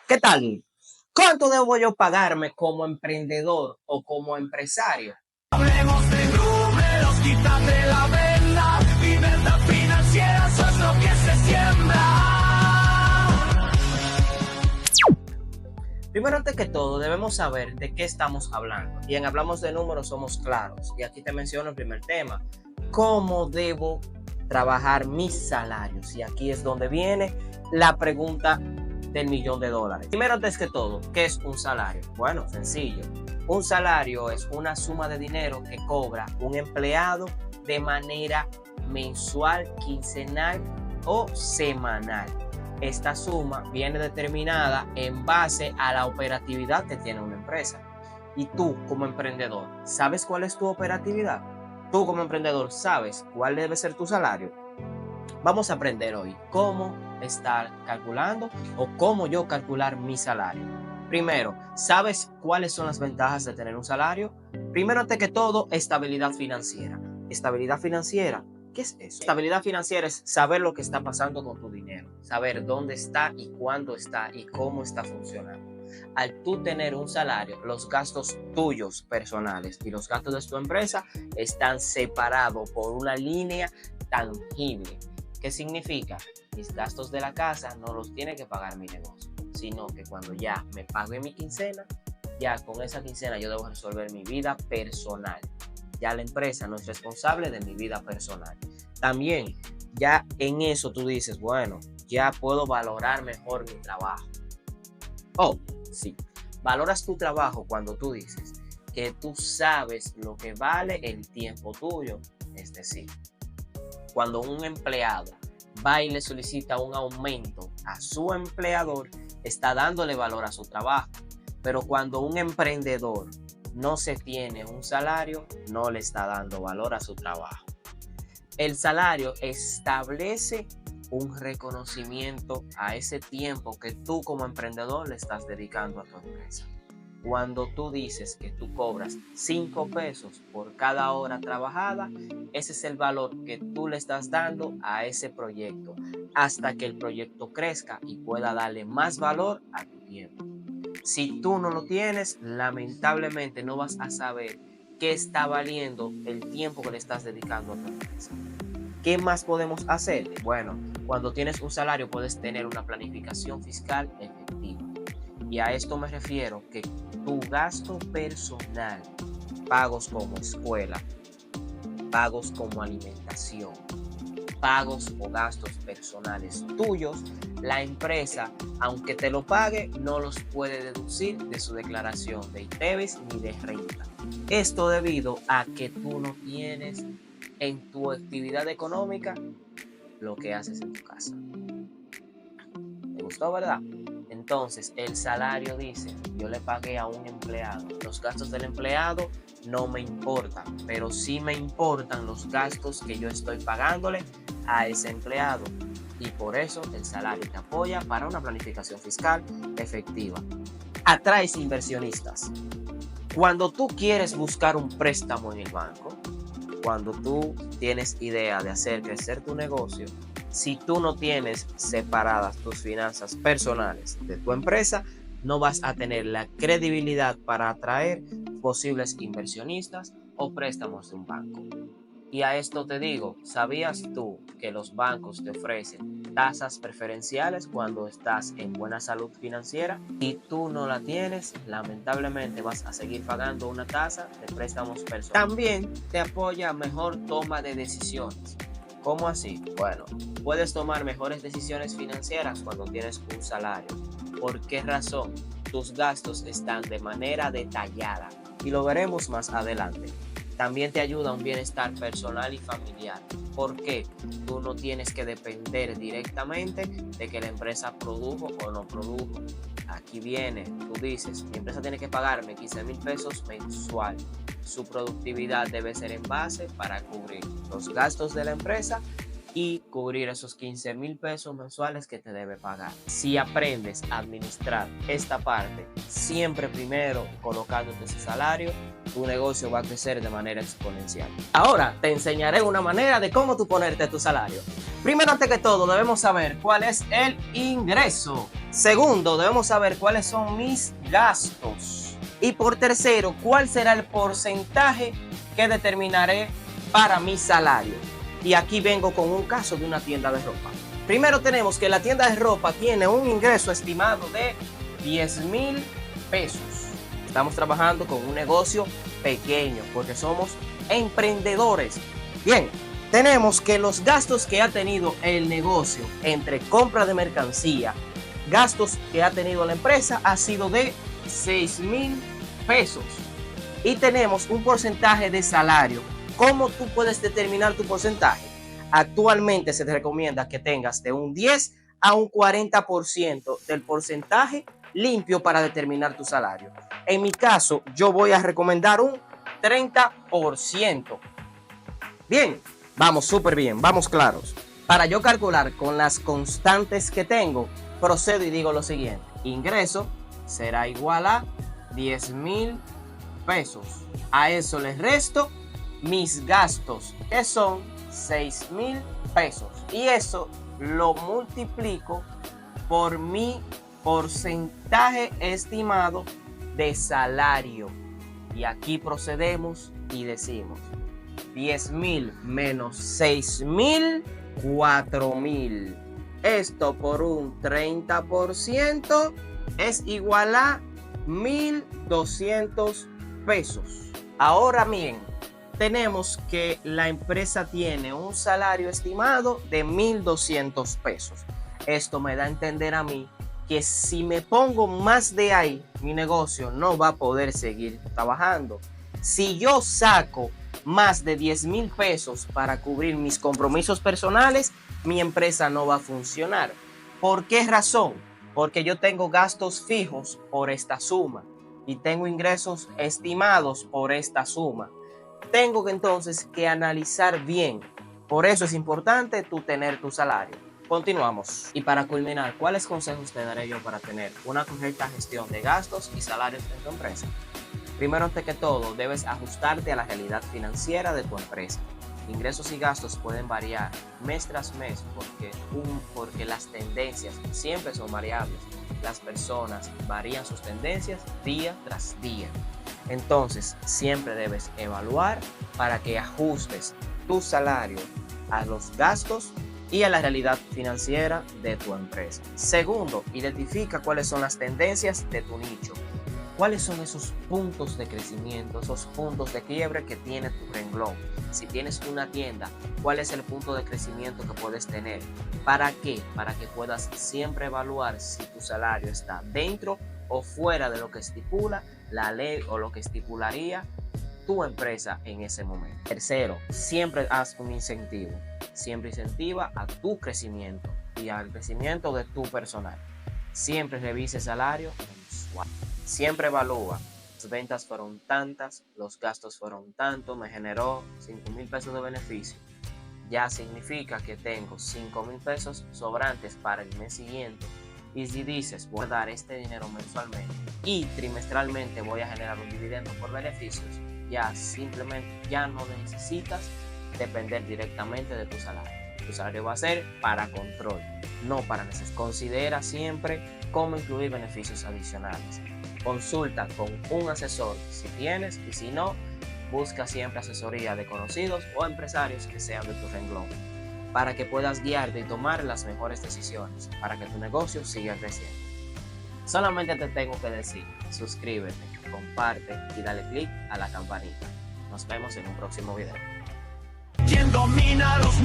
¿Qué tal? ¿Cuánto debo yo pagarme como emprendedor o como empresario? Hablemos de números, quítate la venda, libertad financiera, eso es lo que se siembra. Primero, antes que todo, debemos saber de qué estamos hablando. Y en Hablamos de Números somos claros. Y aquí te menciono el primer tema. ¿Cómo debo trabajar mis salarios? Y aquí es donde viene la pregunta del $1.000.000. Primero, antes que todo, ¿qué es un salario? Bueno, sencillo. Un salario es una suma de dinero que cobra un empleado de manera mensual, quincenal o semanal. Esta suma viene determinada en base a la operatividad que tiene una empresa. Y tú, como emprendedor, ¿sabes cuál es tu operatividad? Tú, como emprendedor, ¿sabes cuál debe ser tu salario? Vamos a aprender hoy cómo estar calculando o cómo yo calcular mi salario. Primero, ¿sabes cuáles son las ventajas de tener un salario? Primero, antes que todo, estabilidad financiera. Estabilidad financiera. ¿Qué es eso? Estabilidad financiera es saber lo que está pasando con tu dinero, saber dónde está y cuándo está y cómo está funcionando. Al tú tener un salario, los gastos tuyos personales y los gastos de tu empresa están separados por una línea tangible. ¿Qué significa? Mis gastos de la casa no los tiene que pagar mi negocio, sino que cuando ya me pague mi quincena, ya con esa quincena yo debo resolver mi vida personal. Ya la empresa no es responsable de mi vida personal. También, ya en eso tú dices, bueno, ya puedo valorar mejor mi trabajo. Oh, sí, valoras tu trabajo cuando tú dices que tú sabes lo que vale el tiempo tuyo. Es decir, cuando un empleado va y le solicita un aumento a su empleador, está dándole valor a su trabajo. Pero cuando un emprendedor no se tiene un salario, no le está dando valor a su trabajo. El salario establece un reconocimiento a ese tiempo que tú como emprendedor le estás dedicando a tu empresa. Cuando tú dices que tú cobras 5 pesos por cada hora trabajada, ese es el valor que tú le estás dando a ese proyecto hasta que el proyecto crezca y pueda darle más valor a tu tiempo. Si tú no lo tienes, lamentablemente no vas a saber qué está valiendo el tiempo que le estás dedicando a tu empresa. ¿Qué más podemos hacer? Bueno, cuando tienes un salario puedes tener una planificación fiscal efectiva. Y a esto me refiero que tu gasto personal, pagos como escuela, pagos como alimentación, pagos o gastos personales tuyos, la empresa, aunque te lo pague, no los puede deducir de su declaración de ITEVIS ni de renta. Esto debido a que tú no tienes en tu actividad económica lo que haces en tu casa. ¿Te gustó, verdad? Entonces, el salario dice, yo le pagué a un empleado. Los gastos del empleado no me importan, pero sí me importan los gastos que yo estoy pagándole a ese empleado. Y por eso el salario te apoya para una planificación fiscal efectiva. Atraes inversionistas. Cuando tú quieres buscar un préstamo en el banco, cuando tú tienes idea de hacer crecer tu negocio, si tú no tienes separadas tus finanzas personales de tu empresa, no vas a tener la credibilidad para atraer posibles inversionistas o préstamos de un banco. Y a esto te digo, ¿sabías tú que los bancos te ofrecen tasas preferenciales cuando estás en buena salud financiera? Si tú no la tienes, lamentablemente vas a seguir pagando una tasa de préstamos personales. También te apoya mejor toma de decisiones. ¿Cómo así? Bueno, puedes tomar mejores decisiones financieras cuando tienes un salario. ¿Por qué razón? Tus gastos están de manera detallada y lo veremos más adelante. También te ayuda a un bienestar personal y familiar. ¿Por qué? Tú no tienes que depender directamente de que la empresa produjo o no produjo. Aquí viene, tú dices, mi empresa tiene que pagarme 15,000 pesos mensual. Su productividad debe ser en base para cubrir los gastos de la empresa y cubrir esos 15,000 pesos mensuales que te debe pagar. Si aprendes a administrar esta parte, siempre primero colocándote ese salario, tu negocio va a crecer de manera exponencial. Ahora te enseñaré una manera de cómo tú ponerte tu salario. Primero, antes que todo, debemos saber cuál es el ingreso. Segundo, debemos saber cuáles son mis gastos. Y por tercero, cuál será el porcentaje que determinaré para mi salario. Y aquí vengo con un caso de una tienda de ropa. Primero tenemos que la tienda de ropa tiene un ingreso estimado de 10,000 pesos. Estamos trabajando con un negocio pequeño porque somos emprendedores. Bien, tenemos que los gastos que ha tenido el negocio entre compra de mercancía, gastos que ha tenido la empresa ha sido de 6,000 pesos. Y tenemos un porcentaje de salario. ¿Cómo tú puedes determinar tu porcentaje? Actualmente se te recomienda que tengas de un 10 a un 40% del porcentaje limpio para determinar tu salario. En mi caso, yo voy a recomendar un 30%. Bien, vamos súper bien, vamos claros. Para yo calcular con las constantes que tengo, procedo y digo lo siguiente. Ingreso será igual a 10,000 pesos. A eso les resto mis gastos, que son 6,000 pesos. Y eso lo multiplico por mi porcentaje estimado de salario. Y aquí procedemos y decimos 10,000 menos 6,000, 4,000. Esto por un 30% es igual a 1,200 pesos. Ahora bien, tenemos que la empresa tiene un salario estimado de 1,200 pesos. Esto me da a entender a mí que si me pongo más de ahí, mi negocio no va a poder seguir trabajando. Si yo saco más de 10,000 pesos para cubrir mis compromisos personales, mi empresa no va a funcionar. ¿Por qué razón? Porque yo tengo gastos fijos por esta suma y tengo ingresos estimados por esta suma. Tengo que entonces que analizar bien. Por eso es importante tú tener tu salario. Continuamos. Y para culminar, ¿cuáles consejos te daré yo para tener una correcta gestión de gastos y salarios en tu empresa? Primero, antes que todo, debes ajustarte a la realidad financiera de tu empresa. Ingresos y gastos pueden variar mes tras mes porque las tendencias siempre son variables. Las personas varían sus tendencias día tras día. Entonces, siempre debes evaluar para que ajustes tu salario a los gastos y a la realidad financiera de tu empresa. Segundo, identifica cuáles son las tendencias de tu nicho. ¿Cuáles son esos puntos de crecimiento, esos puntos de quiebre que tiene tu renglón? Si tienes una tienda, ¿cuál es el punto de crecimiento que puedes tener? ¿Para qué? Para que puedas siempre evaluar si tu salario está dentro o fuera de lo que estipula la ley o lo que estipularía tu empresa en ese momento. Tercero, siempre haz un incentivo. Siempre incentiva a tu crecimiento y al crecimiento de tu personal. Siempre revise salario mensual. Siempre evalúa. Las ventas fueron tantas, los gastos fueron tantos, me generó 5,000 pesos de beneficio. Ya significa que tengo 5,000 pesos sobrantes para el mes siguiente. Y si dices, voy a dar este dinero mensualmente y trimestralmente voy a generar un dividendo por beneficios, ya simplemente ya no necesitas depender directamente de tu salario. Tu salario va a ser para control, no para necesidad. Considera siempre cómo incluir beneficios adicionales. Consulta con un asesor si tienes y si no, busca siempre asesoría de conocidos o empresarios que sean de tu renglón para que puedas guiarte y tomar las mejores decisiones para que tu negocio siga creciendo. Solamente te tengo que decir, suscríbete, comparte y dale click a la campanita. Nos vemos en un próximo video. ¿Quién domina los